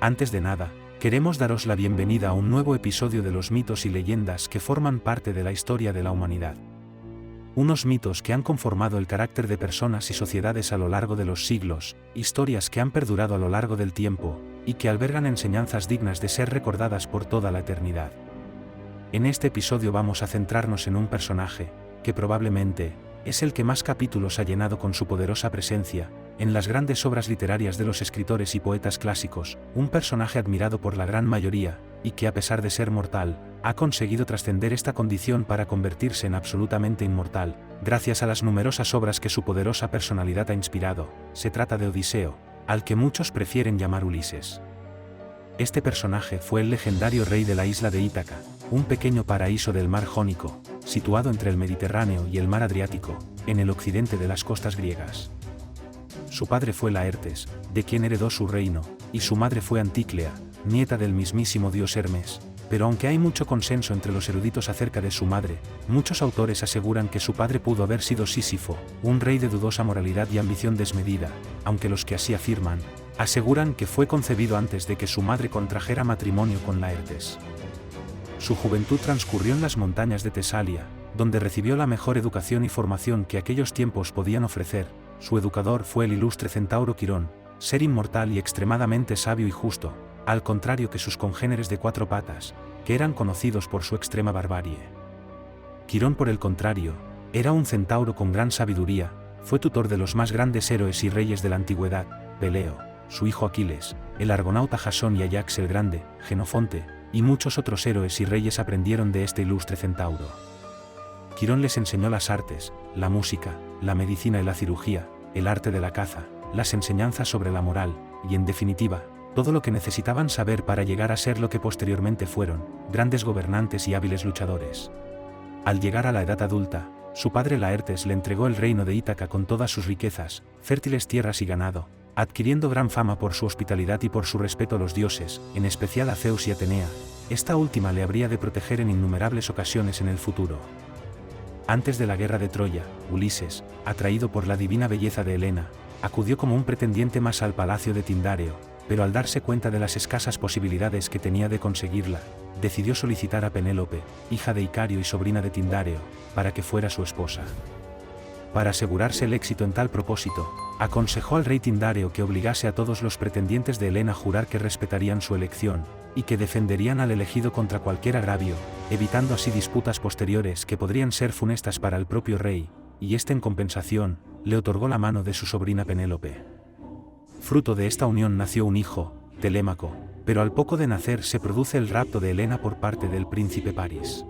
Antes de nada, queremos daros la bienvenida a un nuevo episodio de los mitos y leyendas que forman parte de la historia de la humanidad. Unos mitos que han conformado el carácter de personas y sociedades a lo largo de los siglos, historias que han perdurado a lo largo del tiempo, y que albergan enseñanzas dignas de ser recordadas por toda la eternidad. En este episodio vamos a centrarnos en un personaje, que probablemente es el que más capítulos ha llenado con su poderosa presencia, en las grandes obras literarias de los escritores y poetas clásicos, un personaje admirado por la gran mayoría, y que a pesar de ser mortal, ha conseguido trascender esta condición para convertirse en absolutamente inmortal, gracias a las numerosas obras que su poderosa personalidad ha inspirado. Se trata de Odiseo, al que muchos prefieren llamar Ulises. Este personaje fue el legendario rey de la isla de Ítaca, un pequeño paraíso del mar Jónico, situado entre el Mediterráneo y el mar Adriático, en el occidente de las costas griegas. Su padre fue Laertes, de quien heredó su reino, y su madre fue Antíclea, nieta del mismísimo dios Hermes, pero aunque hay mucho consenso entre los eruditos acerca de su madre, muchos autores aseguran que su padre pudo haber sido Sísifo, un rey de dudosa moralidad y ambición desmedida, aunque los que así afirman, aseguran que fue concebido antes de que su madre contrajera matrimonio con Laertes. Su juventud transcurrió en las montañas de Tesalia, donde recibió la mejor educación y formación que aquellos tiempos podían ofrecer. Su educador fue el ilustre centauro Quirón, ser inmortal y extremadamente sabio y justo, al contrario que sus congéneres de cuatro patas, que eran conocidos por su extrema barbarie. Quirón, por el contrario, era un centauro con gran sabiduría, fue tutor de los más grandes héroes y reyes de la antigüedad, Peleo, su hijo Aquiles, el argonauta Jasón y Ayax el Grande, Genofonte, y muchos otros héroes y reyes aprendieron de este ilustre centauro. Quirón les enseñó las artes, la música, la medicina y la cirugía, el arte de la caza, las enseñanzas sobre la moral, y en definitiva, todo lo que necesitaban saber para llegar a ser lo que posteriormente fueron, grandes gobernantes y hábiles luchadores. Al llegar a la edad adulta, su padre Laertes le entregó el reino de Ítaca con todas sus riquezas, fértiles tierras y ganado, adquiriendo gran fama por su hospitalidad y por su respeto a los dioses, en especial a Zeus y Atenea. Esta última le habría de proteger en innumerables ocasiones en el futuro. Antes de la guerra de Troya, Ulises, atraído por la divina belleza de Helena, acudió como un pretendiente más al palacio de Tindáreo, pero al darse cuenta de las escasas posibilidades que tenía de conseguirla, decidió solicitar a Penélope, hija de Icario y sobrina de Tindáreo, para que fuera su esposa. Para asegurarse el éxito en tal propósito, aconsejó al rey Tindáreo que obligase a todos los pretendientes de Helena a jurar que respetarían su elección, y que defenderían al elegido contra cualquier agravio, evitando así disputas posteriores que podrían ser funestas para el propio rey, y en compensación, le otorgó la mano de su sobrina Penélope. Fruto de esta unión nació un hijo, Telémaco, pero al poco de nacer se produce el rapto de Helena por parte del príncipe París.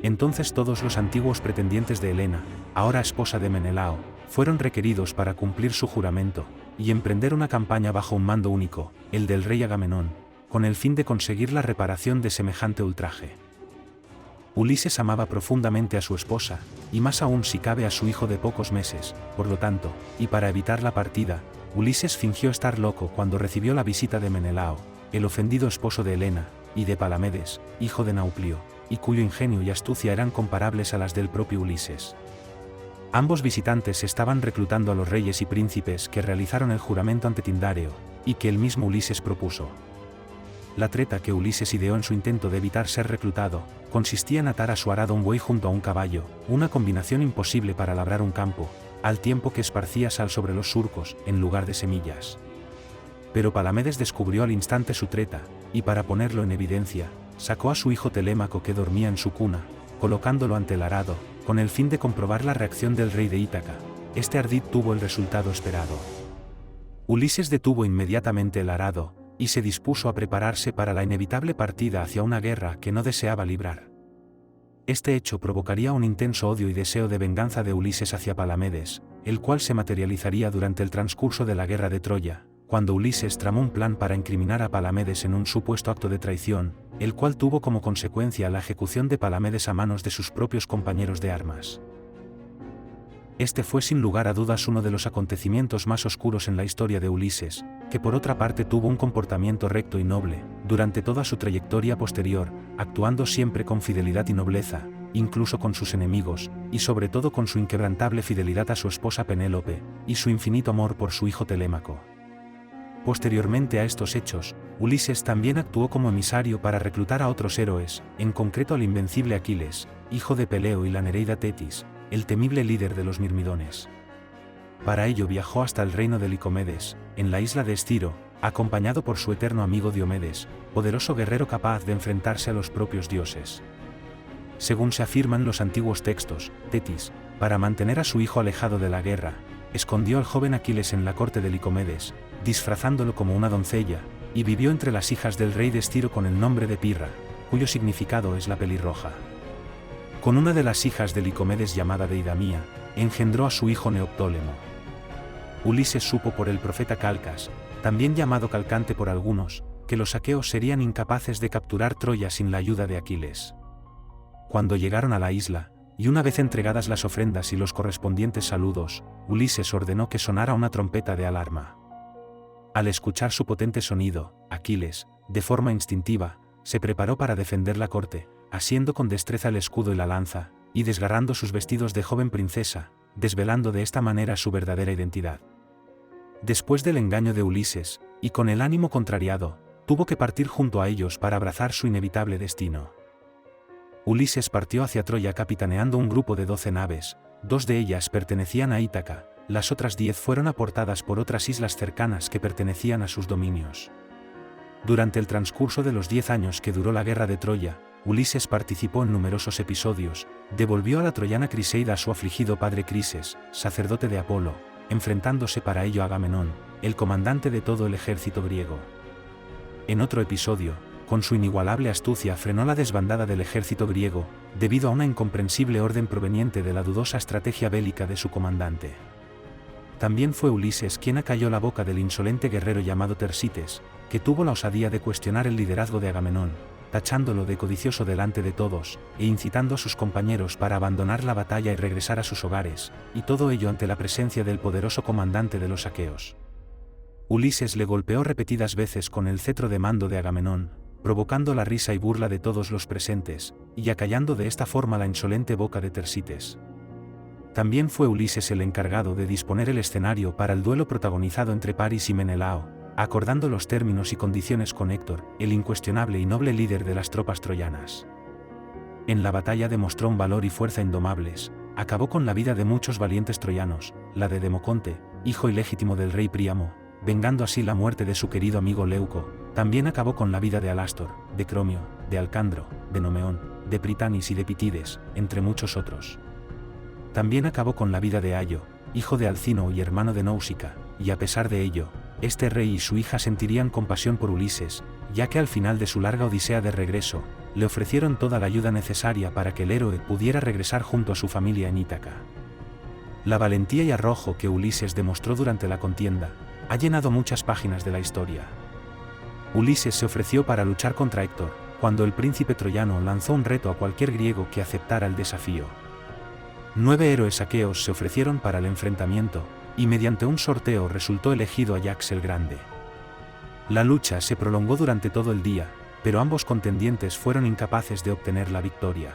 Entonces todos los antiguos pretendientes de Helena, ahora esposa de Menelao, fueron requeridos para cumplir su juramento, y emprender una campaña bajo un mando único, el del rey Agamenón, con el fin de conseguir la reparación de semejante ultraje. Ulises amaba profundamente a su esposa, y más aún si cabe a su hijo de pocos meses, por lo tanto, y para evitar la partida, Ulises fingió estar loco cuando recibió la visita de Menelao, el ofendido esposo de Helena, y de Palamedes, hijo de Nauplio, y cuyo ingenio y astucia eran comparables a las del propio Ulises. Ambos visitantes estaban reclutando a los reyes y príncipes que realizaron el juramento ante Tindáreo, y que el mismo Ulises propuso. La treta que Ulises ideó en su intento de evitar ser reclutado, consistía en atar a su arado un buey junto a un caballo, una combinación imposible para labrar un campo, al tiempo que esparcía sal sobre los surcos, en lugar de semillas. Pero Palamedes descubrió al instante su treta, y para ponerlo en evidencia, sacó a su hijo Telémaco que dormía en su cuna, colocándolo ante el arado, con el fin de comprobar la reacción del rey de Ítaca. Este ardid tuvo el resultado esperado. Ulises detuvo inmediatamente el arado, y se dispuso a prepararse para la inevitable partida hacia una guerra que no deseaba librar. Este hecho provocaría un intenso odio y deseo de venganza de Ulises hacia Palamedes, el cual se materializaría durante el transcurso de la guerra de Troya, cuando Ulises tramó un plan para incriminar a Palamedes en un supuesto acto de traición, el cual tuvo como consecuencia la ejecución de Palamedes a manos de sus propios compañeros de armas. Este fue sin lugar a dudas uno de los acontecimientos más oscuros en la historia de Ulises, que por otra parte tuvo un comportamiento recto y noble, durante toda su trayectoria posterior, actuando siempre con fidelidad y nobleza, incluso con sus enemigos, y sobre todo con su inquebrantable fidelidad a su esposa Penélope, y su infinito amor por su hijo Telémaco. Posteriormente a estos hechos, Ulises también actuó como emisario para reclutar a otros héroes, en concreto al invencible Aquiles, hijo de Peleo, y la Nereida Tetis, el temible líder de los Mirmidones. Para ello viajó hasta el reino de Licomedes, en la isla de Esciro, acompañado por su eterno amigo Diomedes, poderoso guerrero capaz de enfrentarse a los propios dioses. Según se afirman los antiguos textos, Tetis, para mantener a su hijo alejado de la guerra, escondió al joven Aquiles en la corte de Licomedes, disfrazándolo como una doncella, y vivió entre las hijas del rey de Esciro con el nombre de Pirra, cuyo significado es la pelirroja. Con una de las hijas de Licomedes llamada Deidamía, engendró a su hijo Neoptólemo. Ulises supo por el profeta Calcas, también llamado Calcante por algunos, que los aqueos serían incapaces de capturar Troya sin la ayuda de Aquiles. Cuando llegaron a la isla, y una vez entregadas las ofrendas y los correspondientes saludos, Ulises ordenó que sonara una trompeta de alarma. Al escuchar su potente sonido, Aquiles, de forma instintiva, se preparó para defender la corte, asiendo con destreza el escudo y la lanza, y desgarrando sus vestidos de joven princesa, desvelando de esta manera su verdadera identidad. Después del engaño de Ulises, y con el ánimo contrariado, tuvo que partir junto a ellos para abrazar su inevitable destino. Ulises partió hacia Troya capitaneando un grupo de 12 naves, 2 de ellas pertenecían a Ítaca, las otras 10 fueron aportadas por otras islas cercanas que pertenecían a sus dominios. Durante el transcurso de los 10 años que duró la guerra de Troya, Ulises participó en numerosos episodios, devolvió a la troyana Criseida a su afligido padre Crises, sacerdote de Apolo, enfrentándose para ello a Agamenón, el comandante de todo el ejército griego. En otro episodio, con su inigualable astucia frenó la desbandada del ejército griego, debido a una incomprensible orden proveniente de la dudosa estrategia bélica de su comandante. También fue Ulises quien acalló la boca del insolente guerrero llamado Tersites, que tuvo la osadía de cuestionar el liderazgo de Agamenón, tachándolo de codicioso delante de todos, e incitando a sus compañeros para abandonar la batalla y regresar a sus hogares, y todo ello ante la presencia del poderoso comandante de los aqueos. Ulises le golpeó repetidas veces con el cetro de mando de Agamenón, provocando la risa y burla de todos los presentes, y acallando de esta forma la insolente boca de Tersites. También fue Ulises el encargado de disponer el escenario para el duelo protagonizado entre Paris y Menelao, acordando los términos y condiciones con Héctor, el incuestionable y noble líder de las tropas troyanas. En la batalla demostró un valor y fuerza indomables, acabó con la vida de muchos valientes troyanos, la de Democonte, hijo ilegítimo del rey Príamo, vengando así la muerte de su querido amigo Leuco. También acabó con la vida de Alástor, de Cromio, de Alcandro, de Nomeón, de Pritanis y de Pitides, entre muchos otros. También acabó con la vida de Ayo, hijo de Alcino y hermano de Náusica, y a pesar de ello, este rey y su hija sentirían compasión por Ulises, ya que al final de su larga odisea de regreso, le ofrecieron toda la ayuda necesaria para que el héroe pudiera regresar junto a su familia en Ítaca. La valentía y arrojo que Ulises demostró durante la contienda, ha llenado muchas páginas de la historia. Ulises se ofreció para luchar contra Héctor, cuando el príncipe troyano lanzó un reto a cualquier griego que aceptara el desafío. 9 héroes aqueos se ofrecieron para el enfrentamiento, y mediante un sorteo resultó elegido Ayax el Grande. La lucha se prolongó durante todo el día, pero ambos contendientes fueron incapaces de obtener la victoria.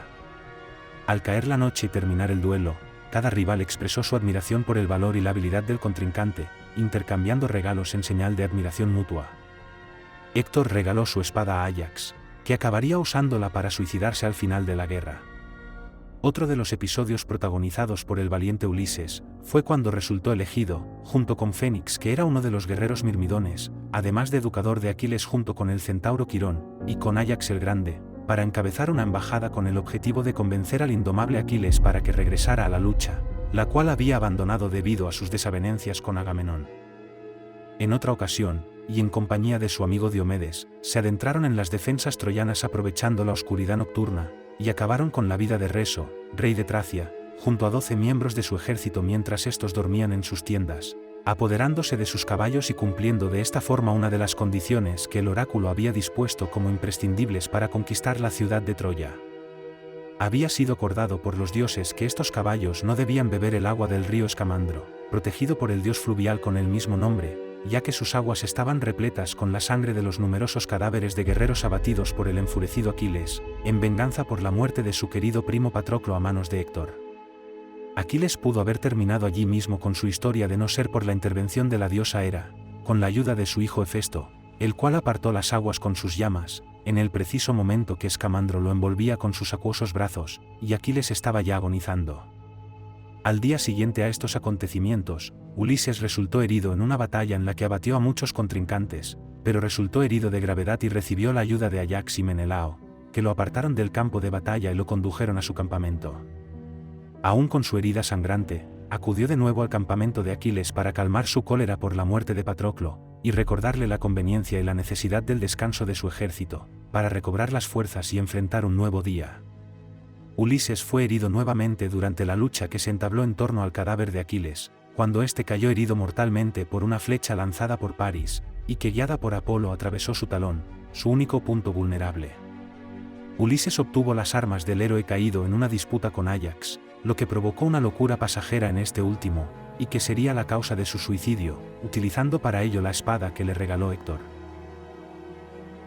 Al caer la noche y terminar el duelo, cada rival expresó su admiración por el valor y la habilidad del contrincante, intercambiando regalos en señal de admiración mutua. Héctor regaló su espada a Ayax, que acabaría usándola para suicidarse al final de la guerra. Otro de los episodios protagonizados por el valiente Ulises, fue cuando resultó elegido, junto con Fénix, que era uno de los guerreros mirmidones, además de educador de Aquiles junto con el centauro Quirón, y con Ayax el Grande, para encabezar una embajada con el objetivo de convencer al indomable Aquiles para que regresara a la lucha, la cual había abandonado debido a sus desavenencias con Agamenón. En otra ocasión, y en compañía de su amigo Diomedes, se adentraron en las defensas troyanas aprovechando la oscuridad nocturna, y acabaron con la vida de Reso, rey de Tracia, junto a 12 miembros de su ejército mientras estos dormían en sus tiendas, apoderándose de sus caballos y cumpliendo de esta forma una de las condiciones que el oráculo había dispuesto como imprescindibles para conquistar la ciudad de Troya. Había sido acordado por los dioses que estos caballos no debían beber el agua del río Escamandro, protegido por el dios fluvial con el mismo nombre, ya que sus aguas estaban repletas con la sangre de los numerosos cadáveres de guerreros abatidos por el enfurecido Aquiles, en venganza por la muerte de su querido primo Patroclo a manos de Héctor. Aquiles pudo haber terminado allí mismo con su historia de no ser por la intervención de la diosa Hera, con la ayuda de su hijo Hefesto, el cual apartó las aguas con sus llamas, en el preciso momento que Escamandro lo envolvía con sus acuosos brazos, y Aquiles estaba ya agonizando. Al día siguiente a estos acontecimientos, Ulises resultó herido en una batalla en la que abatió a muchos contrincantes, pero resultó herido de gravedad y recibió la ayuda de Ayax y Menelao, que lo apartaron del campo de batalla y lo condujeron a su campamento. Aún con su herida sangrante, acudió de nuevo al campamento de Aquiles para calmar su cólera por la muerte de Patroclo, y recordarle la conveniencia y la necesidad del descanso de su ejército, para recobrar las fuerzas y enfrentar un nuevo día. Ulises fue herido nuevamente durante la lucha que se entabló en torno al cadáver de Aquiles, cuando éste cayó herido mortalmente por una flecha lanzada por Paris, y que guiada por Apolo atravesó su talón, su único punto vulnerable. Ulises obtuvo las armas del héroe caído en una disputa con Ayax, lo que provocó una locura pasajera en este último, y que sería la causa de su suicidio, utilizando para ello la espada que le regaló Héctor.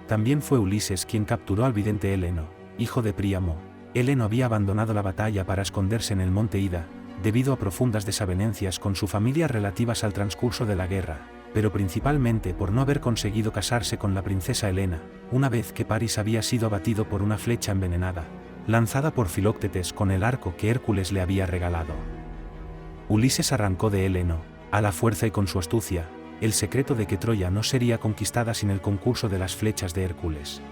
También fue Ulises quien capturó al vidente Heleno, hijo de Príamo. Heleno había abandonado la batalla para esconderse en el monte Ida, debido a profundas desavenencias con su familia relativas al transcurso de la guerra, pero principalmente por no haber conseguido casarse con la princesa Helena, una vez que Paris había sido abatido por una flecha envenenada, lanzada por Filoctetes con el arco que Hércules le había regalado. Ulises arrancó de Heleno, a la fuerza y con su astucia, el secreto de que Troya no sería conquistada sin el concurso de las flechas de Hércules.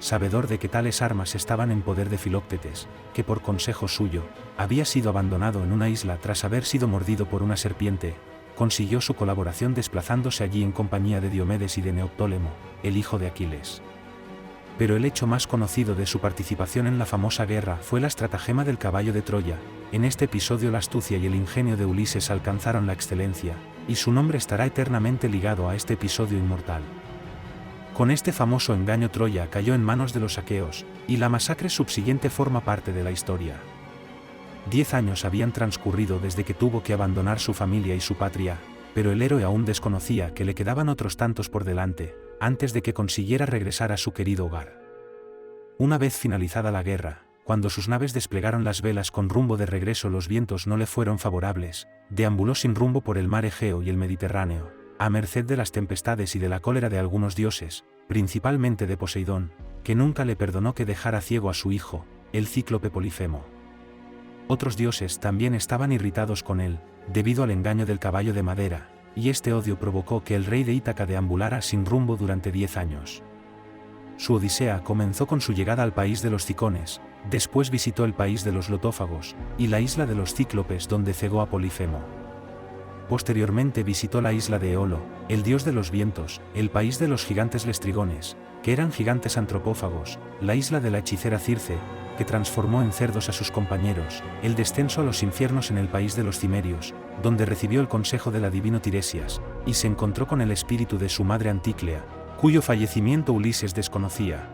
Sabedor de que tales armas estaban en poder de Filoctetes, que por consejo suyo, había sido abandonado en una isla tras haber sido mordido por una serpiente, consiguió su colaboración desplazándose allí en compañía de Diomedes y de Neoptólemo, el hijo de Aquiles. Pero el hecho más conocido de su participación en la famosa guerra fue la estratagema del caballo de Troya. En este episodio la astucia y el ingenio de Ulises alcanzaron la excelencia, y su nombre estará eternamente ligado a este episodio inmortal. Con este famoso engaño Troya cayó en manos de los aqueos, y la masacre subsiguiente forma parte de la historia. 10 años habían transcurrido desde que tuvo que abandonar su familia y su patria, pero el héroe aún desconocía que le quedaban otros tantos por delante, antes de que consiguiera regresar a su querido hogar. Una vez finalizada la guerra, cuando sus naves desplegaron las velas con rumbo de regreso, los vientos no le fueron favorables, deambuló sin rumbo por el mar Egeo y el Mediterráneo, a merced de las tempestades y de la cólera de algunos dioses, principalmente de Poseidón, que nunca le perdonó que dejara ciego a su hijo, el cíclope Polifemo. Otros dioses también estaban irritados con él, debido al engaño del caballo de madera, y este odio provocó que el rey de Ítaca deambulara sin rumbo durante 10 años. Su odisea comenzó con su llegada al país de los Cicones, después visitó el país de los Lotófagos, y la isla de los Cíclopes donde cegó a Polifemo. Posteriormente visitó la isla de Eolo, el dios de los vientos, el país de los gigantes lestrigones, que eran gigantes antropófagos, la isla de la hechicera Circe, que transformó en cerdos a sus compañeros, el descenso a los infiernos en el país de los cimerios, donde recibió el consejo del adivino Tiresias, y se encontró con el espíritu de su madre Anticlea, cuyo fallecimiento Ulises desconocía.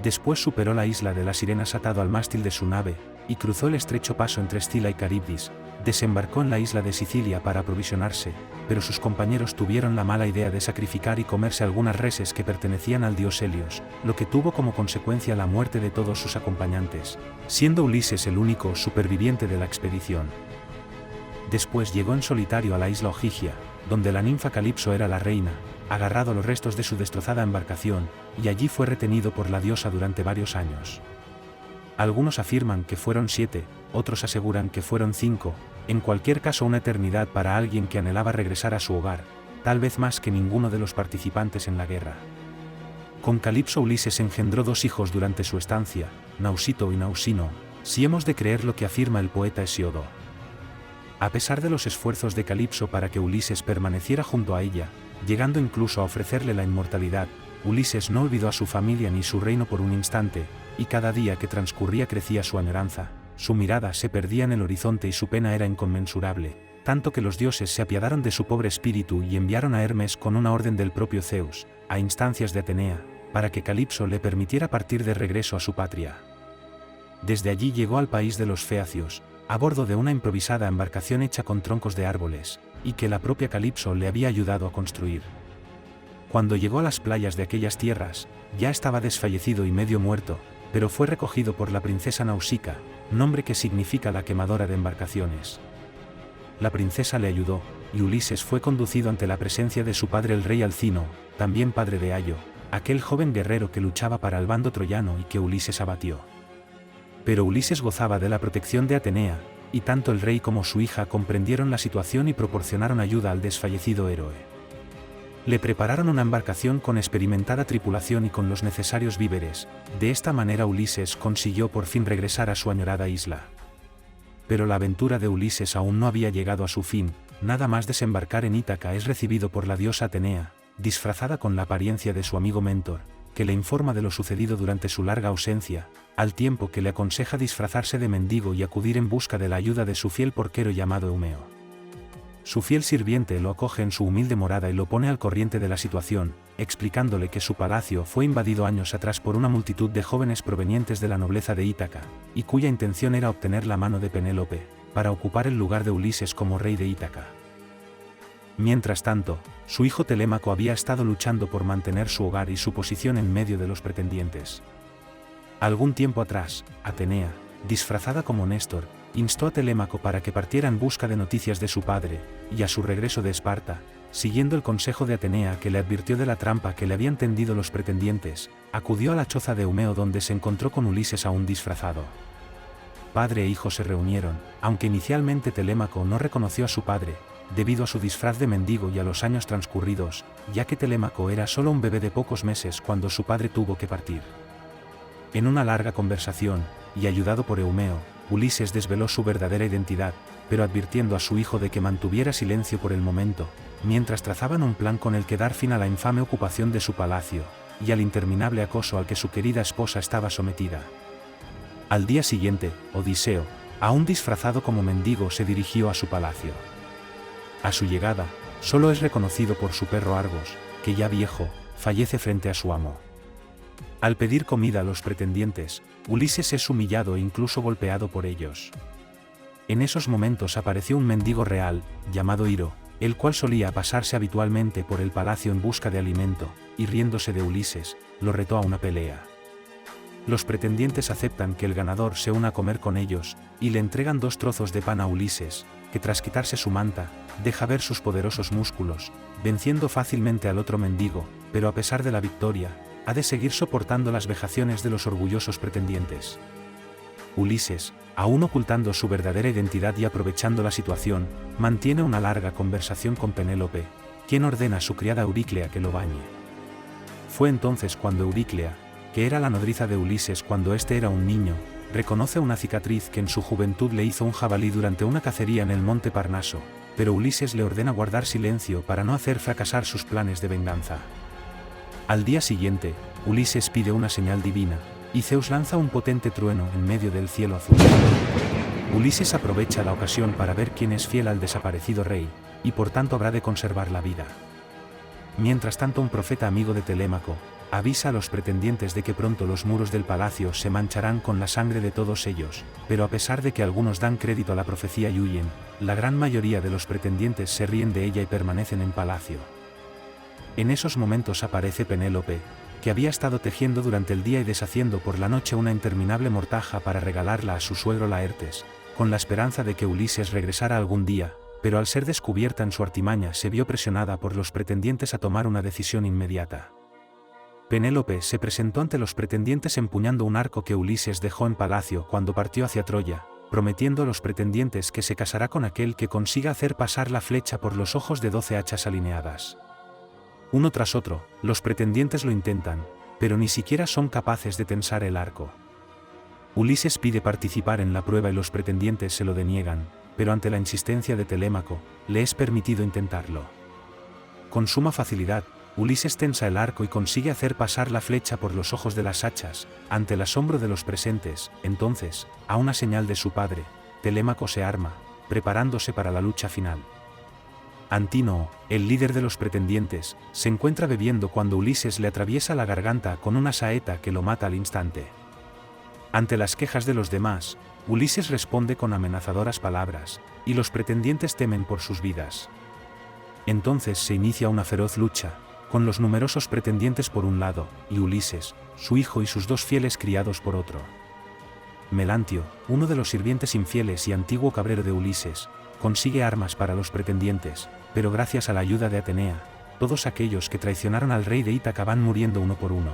Después superó la isla de las sirenas atado al mástil de su nave, y cruzó el estrecho paso entre Escila y Caribdis, desembarcó en la isla de Sicilia para aprovisionarse, pero sus compañeros tuvieron la mala idea de sacrificar y comerse algunas reses que pertenecían al dios Helios, lo que tuvo como consecuencia la muerte de todos sus acompañantes, siendo Ulises el único superviviente de la expedición. Después llegó en solitario a la isla Ogygia, donde la ninfa Calipso era la reina, agarrado a los restos de su destrozada embarcación, y allí fue retenido por la diosa durante varios años. Algunos afirman que fueron 7, otros aseguran que fueron 5, en cualquier caso una eternidad para alguien que anhelaba regresar a su hogar, tal vez más que ninguno de los participantes en la guerra. Con Calipso Ulises engendró 2 hijos durante su estancia, Nausito y Nausino, si hemos de creer lo que afirma el poeta Hesíodo. A pesar de los esfuerzos de Calipso para que Ulises permaneciera junto a ella, llegando incluso a ofrecerle la inmortalidad, Ulises no olvidó a su familia ni su reino por un instante, y cada día que transcurría crecía su añoranza, su mirada se perdía en el horizonte y su pena era inconmensurable, tanto que los dioses se apiadaron de su pobre espíritu y enviaron a Hermes con una orden del propio Zeus, a instancias de Atenea, para que Calipso le permitiera partir de regreso a su patria. Desde allí llegó al país de los Feacios, a bordo de una improvisada embarcación hecha con troncos de árboles, y que la propia Calipso le había ayudado a construir. Cuando llegó a las playas de aquellas tierras, ya estaba desfallecido y medio muerto, pero fue recogido por la princesa Nausica, nombre que significa la quemadora de embarcaciones. La princesa le ayudó, y Ulises fue conducido ante la presencia de su padre el rey Alcino, también padre de Ayo, aquel joven guerrero que luchaba para el bando troyano y que Ulises abatió. Pero Ulises gozaba de la protección de Atenea, y tanto el rey como su hija comprendieron la situación y proporcionaron ayuda al desfallecido héroe. Le prepararon una embarcación con experimentada tripulación y con los necesarios víveres. De esta manera Ulises consiguió por fin regresar a su añorada isla. Pero la aventura de Ulises aún no había llegado a su fin. Nada más desembarcar en Ítaca es recibido por la diosa Atenea, disfrazada con la apariencia de su amigo Mentor, que le informa de lo sucedido durante su larga ausencia, al tiempo que le aconseja disfrazarse de mendigo y acudir en busca de la ayuda de su fiel porquero llamado Eumeo. Su fiel sirviente lo acoge en su humilde morada y lo pone al corriente de la situación, explicándole que su palacio fue invadido años atrás por una multitud de jóvenes provenientes de la nobleza de Ítaca, y cuya intención era obtener la mano de Penélope, para ocupar el lugar de Ulises como rey de Ítaca. Mientras tanto, su hijo Telémaco había estado luchando por mantener su hogar y su posición en medio de los pretendientes. Algún tiempo atrás, Atenea, disfrazada como Néstor, instó a Telémaco para que partiera en busca de noticias de su padre, y a su regreso de Esparta, siguiendo el consejo de Atenea que le advirtió de la trampa que le habían tendido los pretendientes, acudió a la choza de Eumeo donde se encontró con Ulises aún disfrazado. Padre e hijo se reunieron, aunque inicialmente Telémaco no reconoció a su padre, debido a su disfraz de mendigo y a los años transcurridos, ya que Telémaco era solo un bebé de pocos meses cuando su padre tuvo que partir. En una larga conversación, y ayudado por Eumeo, Ulises desveló su verdadera identidad, pero advirtiendo a su hijo de que mantuviera silencio por el momento, mientras trazaban un plan con el que dar fin a la infame ocupación de su palacio, y al interminable acoso al que su querida esposa estaba sometida. Al día siguiente, Odiseo, aún disfrazado como mendigo, se dirigió a su palacio. A su llegada, solo es reconocido por su perro Argos, que ya viejo, fallece frente a su amo. Al pedir comida a los pretendientes, Ulises es humillado e incluso golpeado por ellos. En esos momentos apareció un mendigo real, llamado Iro, el cual solía pasarse habitualmente por el palacio en busca de alimento, y riéndose de Ulises, lo retó a una pelea. Los pretendientes aceptan que el ganador se una a comer con ellos, y le entregan 2 trozos de pan a Ulises, que tras quitarse su manta, deja ver sus poderosos músculos, venciendo fácilmente al otro mendigo, pero a pesar de la victoria, ha de seguir soportando las vejaciones de los orgullosos pretendientes. Ulises, aún ocultando su verdadera identidad y aprovechando la situación, mantiene una larga conversación con Penélope, quien ordena a su criada Euriclea que lo bañe. Fue entonces cuando Euriclea, que era la nodriza de Ulises cuando éste era un niño, reconoce una cicatriz que en su juventud le hizo un jabalí durante una cacería en el monte Parnaso, pero Ulises le ordena guardar silencio para no hacer fracasar sus planes de venganza. Al día siguiente, Ulises pide una señal divina, y Zeus lanza un potente trueno en medio del cielo azul. Ulises aprovecha la ocasión para ver quién es fiel al desaparecido rey, y por tanto habrá de conservar la vida. Mientras tanto, un profeta amigo de Telémaco avisa a los pretendientes de que pronto los muros del palacio se mancharán con la sangre de todos ellos, pero a pesar de que algunos dan crédito a la profecía y huyen, la gran mayoría de los pretendientes se ríen de ella y permanecen en palacio. En esos momentos aparece Penélope, que había estado tejiendo durante el día y deshaciendo por la noche una interminable mortaja para regalarla a su suegro Laertes, con la esperanza de que Ulises regresara algún día, pero al ser descubierta en su artimaña se vio presionada por los pretendientes a tomar una decisión inmediata. Penélope se presentó ante los pretendientes empuñando un arco que Ulises dejó en palacio cuando partió hacia Troya, prometiendo a los pretendientes que se casará con aquel que consiga hacer pasar la flecha por los ojos de 12 hachas alineadas. Uno tras otro, los pretendientes lo intentan, pero ni siquiera son capaces de tensar el arco. Ulises pide participar en la prueba y los pretendientes se lo deniegan, pero ante la insistencia de Telémaco, le es permitido intentarlo. Con suma facilidad, Ulises tensa el arco y consigue hacer pasar la flecha por los ojos de las hachas, ante el asombro de los presentes. Entonces, a una señal de su padre, Telémaco se arma, preparándose para la lucha final. Antínoe, el líder de los pretendientes, se encuentra bebiendo cuando Ulises le atraviesa la garganta con una saeta que lo mata al instante. Ante las quejas de los demás, Ulises responde con amenazadoras palabras, y los pretendientes temen por sus vidas. Entonces se inicia una feroz lucha, con los numerosos pretendientes por un lado, y Ulises, su hijo y sus 2 fieles criados por otro. Melantio, uno de los sirvientes infieles y antiguo cabrero de Ulises, consigue armas para los pretendientes, pero gracias a la ayuda de Atenea, todos aquellos que traicionaron al rey de Ítaca van muriendo uno por uno.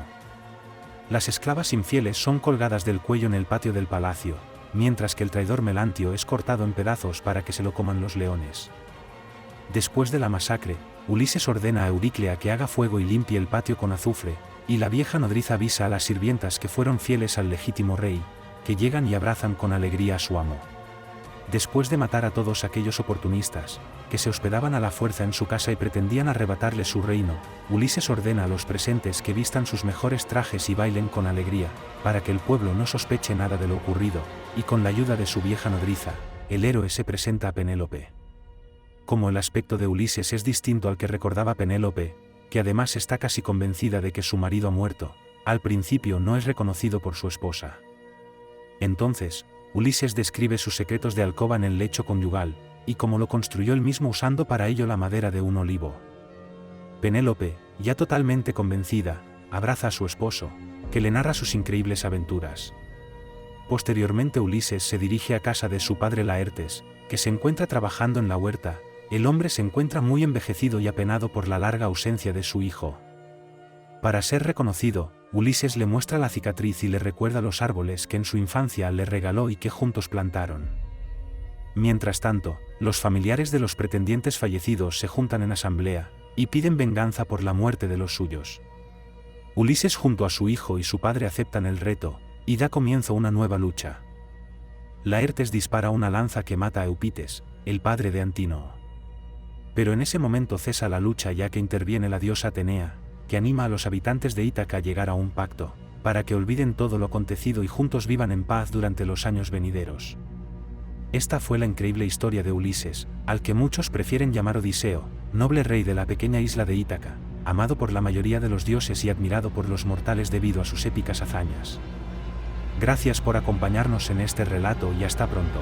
Las esclavas infieles son colgadas del cuello en el patio del palacio, mientras que el traidor Melantio es cortado en pedazos para que se lo coman los leones. Después de la masacre, Ulises ordena a Euriclea que haga fuego y limpie el patio con azufre, y la vieja nodriza avisa a las sirvientas que fueron fieles al legítimo rey, que llegan y abrazan con alegría a su amo. Después de matar a todos aquellos oportunistas, que se hospedaban a la fuerza en su casa y pretendían arrebatarle su reino, Ulises ordena a los presentes que vistan sus mejores trajes y bailen con alegría, para que el pueblo no sospeche nada de lo ocurrido, y con la ayuda de su vieja nodriza, el héroe se presenta a Penélope. Como el aspecto de Ulises es distinto al que recordaba Penélope, que además está casi convencida de que su marido ha muerto, al principio no es reconocido por su esposa. Entonces, Ulises describe sus secretos de alcoba en el lecho conyugal, y cómo lo construyó él mismo usando para ello la madera de un olivo. Penélope, ya totalmente convencida, abraza a su esposo, que le narra sus increíbles aventuras. Posteriormente Ulises se dirige a casa de su padre Laertes, que se encuentra trabajando en la huerta. El hombre se encuentra muy envejecido y apenado por la larga ausencia de su hijo. Para ser reconocido, Ulises le muestra la cicatriz y le recuerda los árboles que en su infancia le regaló y que juntos plantaron. Mientras tanto, los familiares de los pretendientes fallecidos se juntan en asamblea, y piden venganza por la muerte de los suyos. Ulises junto a su hijo y su padre aceptan el reto, y da comienzo una nueva lucha. Laertes dispara una lanza que mata a Eupites, el padre de Antínoe. Pero en ese momento cesa la lucha ya que interviene la diosa Atenea, que anima a los habitantes de Ítaca a llegar a un pacto, para que olviden todo lo acontecido y juntos vivan en paz durante los años venideros. Esta fue la increíble historia de Ulises, al que muchos prefieren llamar Odiseo, noble rey de la pequeña isla de Ítaca, amado por la mayoría de los dioses y admirado por los mortales debido a sus épicas hazañas. Gracias por acompañarnos en este relato y hasta pronto.